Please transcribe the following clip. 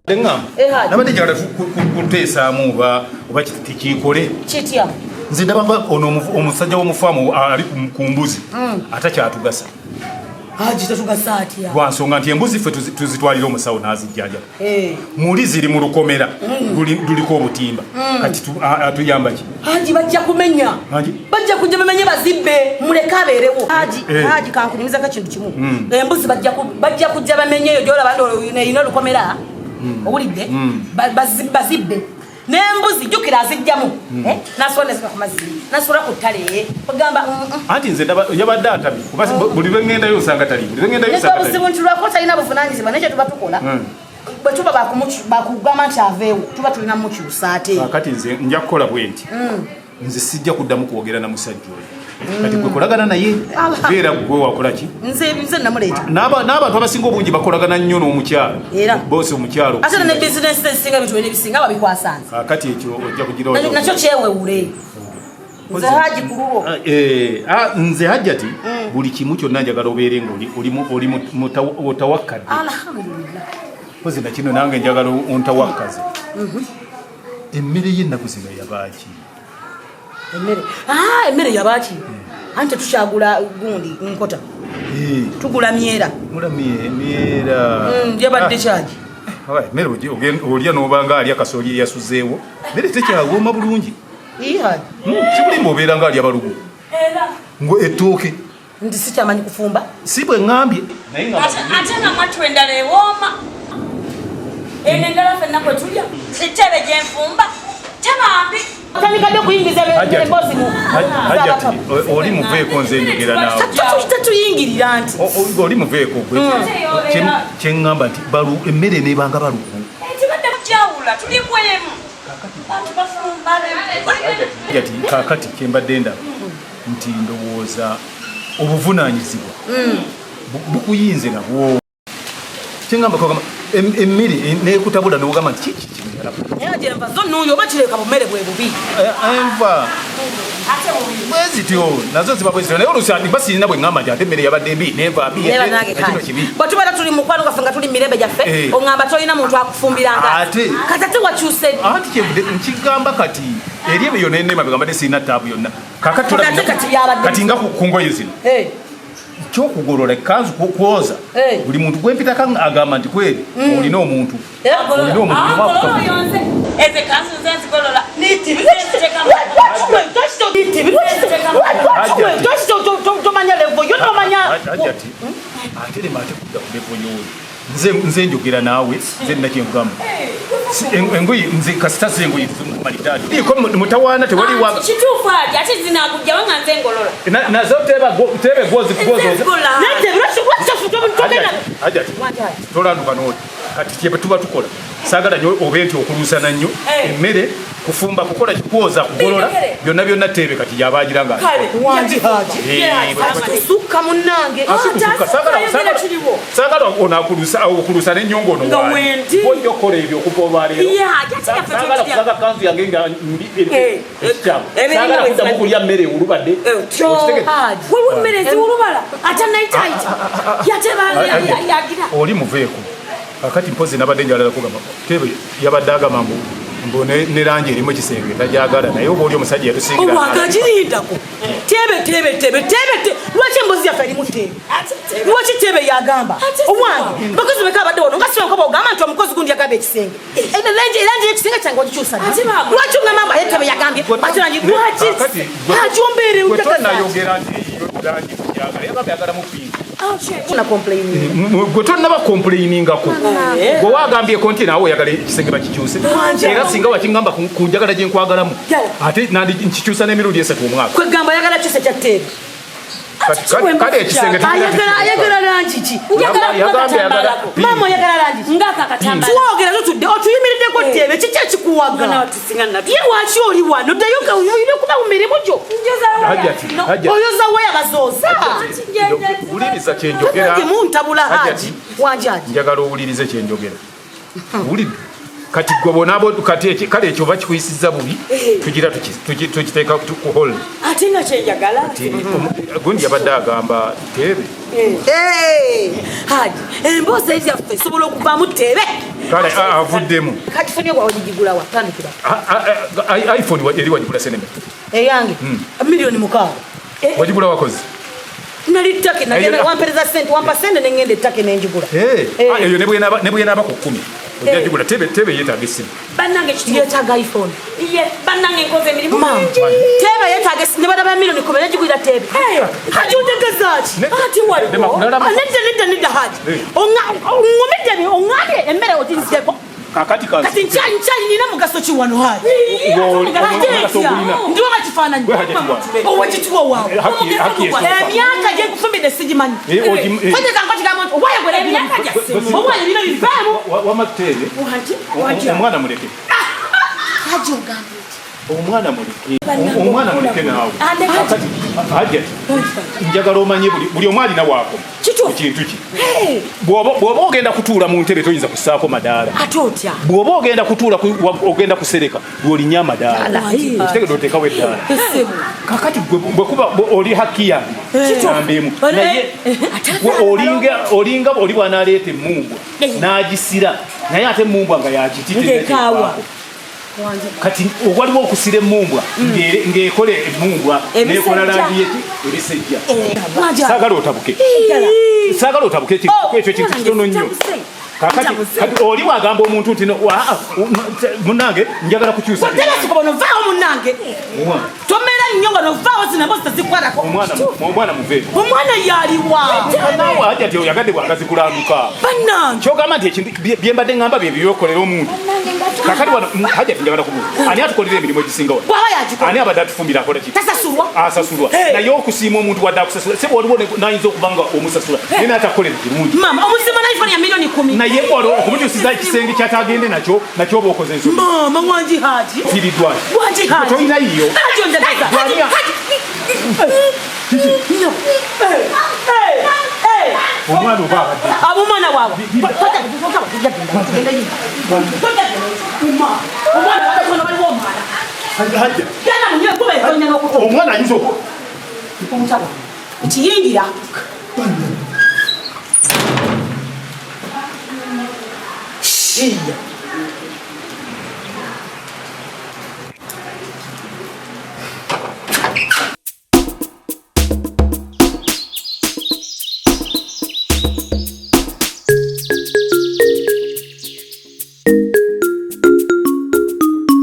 Denga. Nabade njagala kuteesaamu oba kikikole. Kitya. Nze ndabanga ono omusajja w'omufaamu ali ku mbuzi atakyatugasa. Haji tatugasa atya. Kwa nsonga nti embuzi ffe tuzitwalira omusawo n'azijjanja. Muli ziri mu lukomera luliko obutimba. Kati atuyamba ki? Haji bajja kumenya. Bajja kujja bamenye bazibbe muleka abeerewo. Haji kankunyumiza ka kintu kimu. Embuzi bajja kujja bamenye yo jola bando ino lukomera. Owulidde? Bazibbe. Nembuzi jukira azijjamu nasonesa ku mazzi nasura ku ttale bagamba anti nze yabadde atabi kubasi buli lwengenda yo osanga tali buli lwengenda yo osanga tali obuzibu lwako talina buvunanyizibwa nekyo tuba tukola bwe tuba bakugamba nti aveewo tuba tulina mukyusa ate kati nze nja kukola bwenti nze sijja kuddamu kwogera na musajja oyo kati gwe kolagana naye beera gwe wakola ki nze namuleeta n'abantu abasinga obungi bakolagana nnyo n'omukyalo boosi omukyalo ate ne bizinesi ezisinga bintu ebisinga babikwasanze kati ekyo ojja kugira nakyo kyewewule nze Haji kuluwo nze Hajjati buli kimu kyonna njagala obeere ng'oli mutawakkadde alhamdulillah kozi na kino nange njagala ontawakkaze emmere y'ennaku zino yabaaki emmere yabaaki anti tukyagula gundi nkota tugula myera yabadde kyaki emmere olya n'obanga alya kasooli eyasuzeewo mmere tekyawooma bulungi kibulimba obeera nga alya balugu ettooke nti sikyamanyi kufumba si bwe ŋŋambye ate nga mwattu endala ewooma eno endala fenna kwe tulya kitebe gyenfumba temambi otandikadde okuyingiza emboozi mu Hajjati oli muveeko nze njogera naawe tetuyingirira nti oli muveeko gwe kyeŋŋamba nti emmere neebanga balugu tibadde mukyawula tuli bwemu bantu bafumba Hajjati kaakati kyembadde ndaba nti ndowooza obuvunaanyizibwa bukuyinze nabwo kyeŋŋamba kagamba emmere neekutabula n'ogamba nti kiki enva zonnuuyo oba kireka bumere bwe bubi enva bwezityo nazo ziba bwezityo naye olusanti basirina bwe ŋŋamba nti ate emmere yabadde mbi nenva bwe tubeera tuli mukwano gaffe nga tuli mirembe gyaffe oŋŋamba tolina muntu akufumbiranga ate kati wakyuse anti kyevudde nkigamba kati eri ebyo yonna ennema begamba tesirina taabu yonna kati nga ku ngoye zino kyokugolola ekanzu kwoza buli muntu gwempitako agamba nti kweri olina omuntu eze kanzu nze nzigolola tomanya levo yo tomanya Hajjati ate lema ate kudda ku levo yoyo nze njogera naawe nze nnakyengamba engoyi nze kasitaze engoyi tumalidadi iko mutawaana tewali waga kituufu ati ate zinakujja wanga nze ngolola nazo tebe gozi Hajjati tolanduka n'oti kati kyebe tuba tukola saagala nnyo obe nti okuluusana nnyo emmere kufumba kukola kikwoza kugolola byonna tebe kati yabagira nga sukka munnange saagala okuluusa n'ennyongo ono ojja okukola ebyo okuva olwaleero saagala kusaga kanzu yange nga saagala kuddamu kulya mmere ewulubadde wewe mmere ziwulubala ate naitaita yagira oli muveeko akati mpozi nabadde njagala kugamba tebe yabadde agamba mbu ne langi erimu ekisenge tajagala naye oba oli omusajja yatusingira wagagirindako tebe lwaki embozi yaffe erimu tebe lwaki tebe yagamba omwange bakozi beka abadde wano nga siwankoba ogamba nti omukozi gundi yagamba ekisenge erangi y'ekisenge kyange wagikyusa lwaki ogamba mbu aye tebe yagambye atelangi lwaki ajombeere utanayogera nti langi kujagala yagamba yagala mu pinki gwe tonnaba komplainingako gwe wagambyeko nti naawe oyagala ekisenge bakikyuse era singa wakiŋŋamba ku njagala gye nkwagalamu ate nandi nkikyusa n'emirundi esatu omwaka kwegamba oyagala kyuse kya tteebe kale ekisenge ayagala langi ki mama oyagala langi twogera tutudde otuyimiriddeko tteebe kiki ekikuwaga ye waki oli wano ddayo olina okuba mu mirimu gyo oyoza waya bazooza wuliriza kyenjogera muntabula Haji wanjaji njagala owulirize kyenjogera wulidde kati gwe bonaabo kati kale ekyo bakikuyisizza bubi tugira tukiteeka ku hall ate nga kyenjagala gundi yabadde agamba tebe Haji emboozi ezaffe esobola okuvaamu tteebe kale avuddemu kati foni kwa ojigula wa tandikira iPhone eri wajigula seneme yange milioni mukaaga wajigula wakozi nali take nagenda wampereza sente wampa sente nengende take nenjigula eyo nebwe naba ku 10 ojagula tebe yetaga simu banange kiti yetaga iPhone banange nkoze emirimu tebe yetaga simu nebada milioni 10 najigula tebe haji utegezachi ati wali nenda haji ngomedde ongade emmere otinzeko kakati kati nchali nina mugaso ki wano haji ndiwo bakifaananyi owekituwa waawe emyaka gye nkufumbidde sigimanyi fanyeza nkotigamu owayegwera emyaka gyasimu owaye bino bivaamu wamatebe omwana muleke haji ogambe omwana muleke naawe hajja njagala omanye buli omwali na waako kintu ki bw'oba ogenda kutuula mu ntebe toyinza kusaako madaala bw'oba ogenda kutuula ogenda kusereka lwolinya amadaala ekitegedde oteekawo eddaala kakati bwekuba oli haki yange ambeemu naye olinga oli bw'anaaleeta emumbwa n'agisira naye ate emumbwa nga yakititekawa kati waliwo okusira emumbwa ng'ekole emumbwa n'ekola langi yeki ebisejja saagala otabuke ekyo kintu kitono nnyo kakati oli wagamba omuntu nti munange njagala kukyusa munange tomera nnyo nga novaawo zinabo zitazikwatako omwana muveeko omwana yaliwa naawe hajja ti oyagadde bwagazi kulanduka kyogamba nti ekintu byembadde ŋŋamba bye byokolera omuntu kakati wano hajja ti njagala kubuuza ani atukolera emirimu egisinga wano ani abadde atufumbira akola ki asasulwa naye okusiima omuntu wadde akusasula se waliwo nayinza okuba nga omusasula naye naatakolera kirungi omusima naiphone ya milioni 10 naye okumukyusiza ekisenge kyatagende nakyo oba okoze ensobi mama wanji haji tiridwaki wanji haji tolina iyo omwana oba abadde abomwana waawe omwana ayinza ekiyingira Shia.